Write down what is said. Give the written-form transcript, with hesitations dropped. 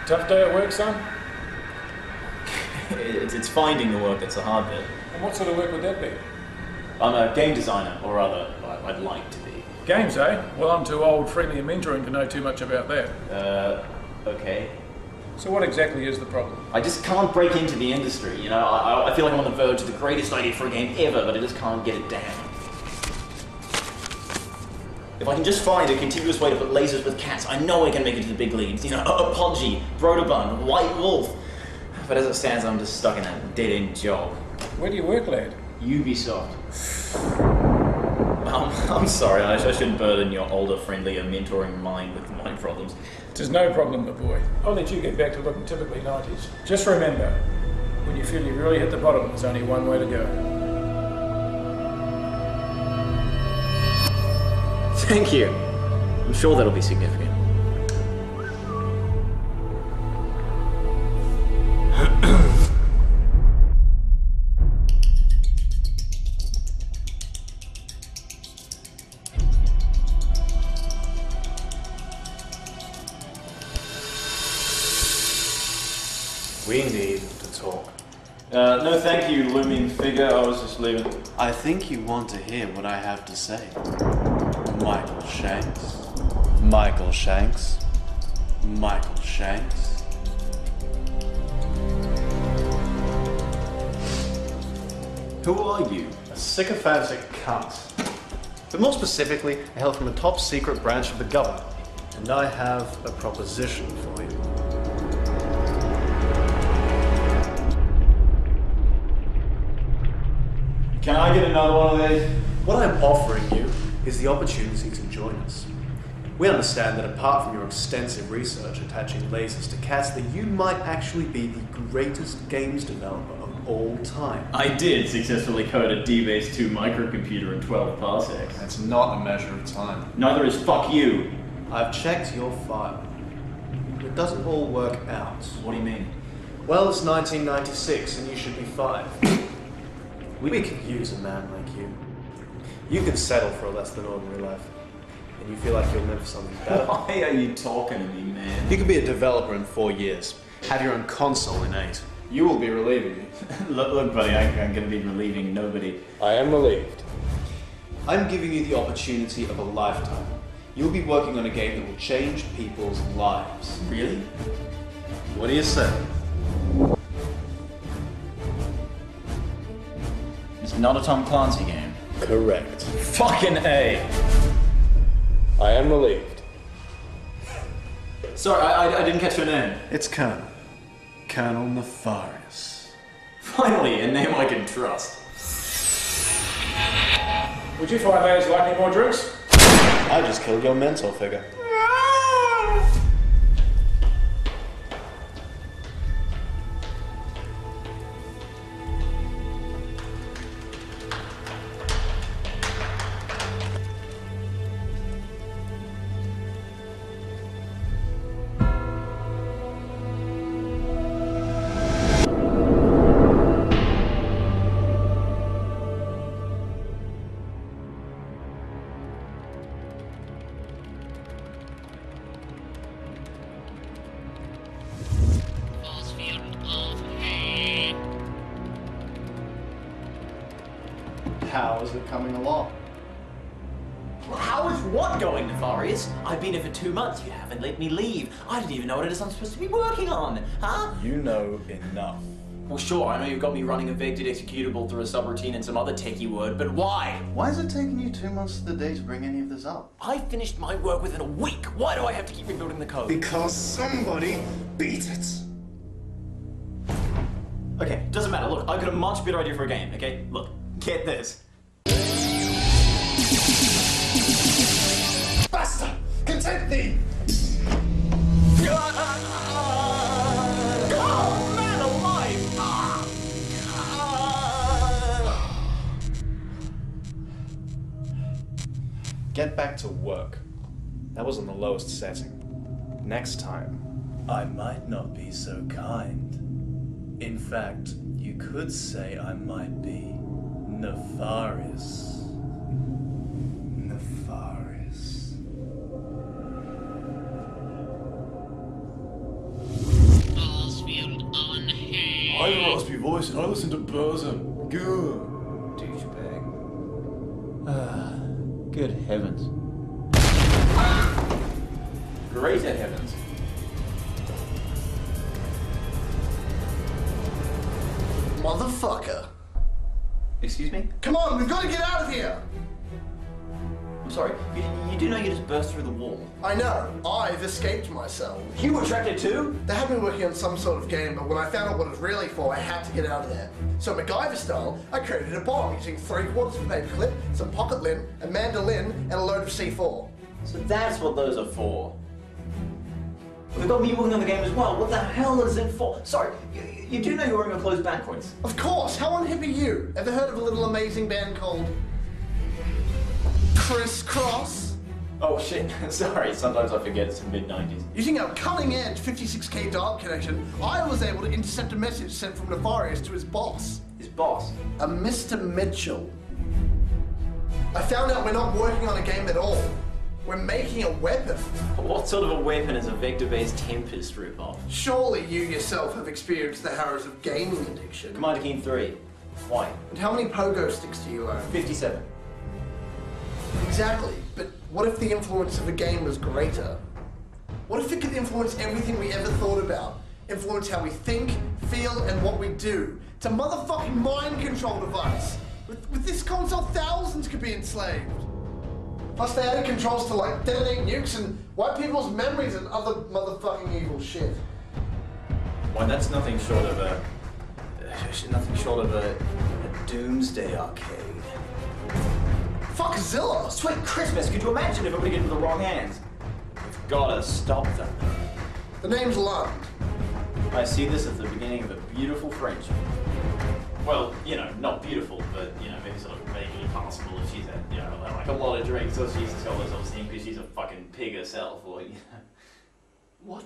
Tough day at work, son? It's finding the work that's the hard bit. And what sort of work would that be? I'm a game designer, or rather, I'd like to be. Games, eh? Well, I'm too old, friendly and mentoring to know too much about that. Okay. So what exactly is the problem? I just can't break into the industry, you know? I feel like I'm on the verge of the greatest idea for a game ever, but I just can't get it down. If I can just find a continuous way to put lasers with cats, I know I can make it to the big leagues. You know, a Podgy, Brotobun, White Wolf. But as it stands, I'm just stuck in a dead-end job. Where do you work, lad? Ubisoft. I'm sorry, I shouldn't burden your older, friendlier, mentoring mind with my problems. Tis no problem, my boy. I'll let you get back to looking typically 90s. Just remember, when you feel you really hit the bottom, there's only one way to go. Thank you. I'm sure that'll be significant. We need to talk. No thank you, looming figure. I was just leaving. I think you want to hear what I have to say. Michael Shanks. Michael Shanks. Michael Shanks. Who are you? A sycophantic cunt. But more specifically, I hail from the top secret branch of the government. And I have a proposition for you. Can I get another one of these? What I'm offering you is the opportunity to join us. We understand that apart from your extensive research attaching lasers to cats, that you might actually be the greatest games developer of all time. I did successfully code a D-Base 2 microcomputer in 12 parsecs. That's not a measure of time. Neither is fuck you. I've checked your file. It doesn't all work out. What do you mean? Well, it's 1996 and you should be 5. We could use a man like you. You can settle for a less than ordinary life. And you feel like you'll live for something better. Why are you talking to me, man? You could be a developer in 4 years. Have your own console in 8. You will be relieving me. Look, buddy, I'm gonna be relieving nobody. I am relieved. I'm giving you the opportunity of a lifetime. You'll be working on a game that will change people's lives. Really? What do you say? It's not a Tom Clancy game. Correct. Fucking A! I am relieved. Sorry, I didn't catch your name. It's Colonel. Colonel Nefarious. Finally, a name I can trust. Would you find ladies like any more drinks? I just killed your mentor figure. How is it coming along? Well, how is what going, Nefarious? I've been here for 2 months. You haven't let me leave. I didn't even know what it is I'm supposed to be working on. Huh? You know enough. Well, sure, I know you've got me running a vectored executable through a subroutine and some other techie word, but why? Why is it taking you 2 months to the day to bring any of this up? I finished my work within a week. Why do I have to keep rebuilding the code? Because somebody beat it. Okay, doesn't matter. Look, I've got a much better idea for a game, okay? Look, get this. Basta! Content thee! Oh, man alive! Get back to work. That was on the lowest setting. Next time, I might not be so kind. In fact, you could say I might be nefarious. Nefarious. I have a raspy voice and I listen to Burzum. Good. Douchebag. Good heavens. Greater heavens. Motherfucker. Excuse me? Come on, we've got to get out of here! I'm sorry, you do know you just burst through the wall. I know. I've escaped myself. You were trapped there too? They had me working on some sort of game, but when I found out what it was really for, I had to get out of there. So MacGyver style, I created a bomb using 3/4 of a paperclip, some pocket lint, a mandolin, and a load of C4. So that's what those are for. They've got me working on the game as well. What the hell is it for? Sorry, you do know you're wearing your clothes backwards. Of course, how unhip are you? Ever heard of a little amazing band called Criss Cross? Oh shit, sorry, sometimes I forget it's the mid-90s. Using our cutting-edge 56K dart connection, I was able to intercept a message sent from Nefarious to his boss. His boss? A Mr. Mitchell. I found out we're not working on a game at all. We're making a weapon. What sort of a weapon is a vector-based Tempest ripoff? Surely you yourself have experienced the horrors of gaming addiction. Commander Keen 3. Why? And how many pogo sticks do you own? 57. Exactly, but what if the influence of a game was greater? What if it could influence everything we ever thought about? Influence how we think, feel, and what we do? It's a motherfucking mind control device. With this console, thousands could be enslaved. Plus they added controls to like detonate nukes and wipe people's memories and other motherfucking evil shit. Why, that's nothing short of a Doomsday Arcade. Fuckzilla! Sweet Christmas, could you imagine if it would get into the wrong hands? We've gotta stop them. The name's Lund. I see this as the beginning of a beautiful friendship. Well, you know, not beautiful, but, you know, maybe sort of vaguely possible if she's had, you know, like a lot of drinks, or she's got herself steam because she's a fucking pig herself, or, you know. What?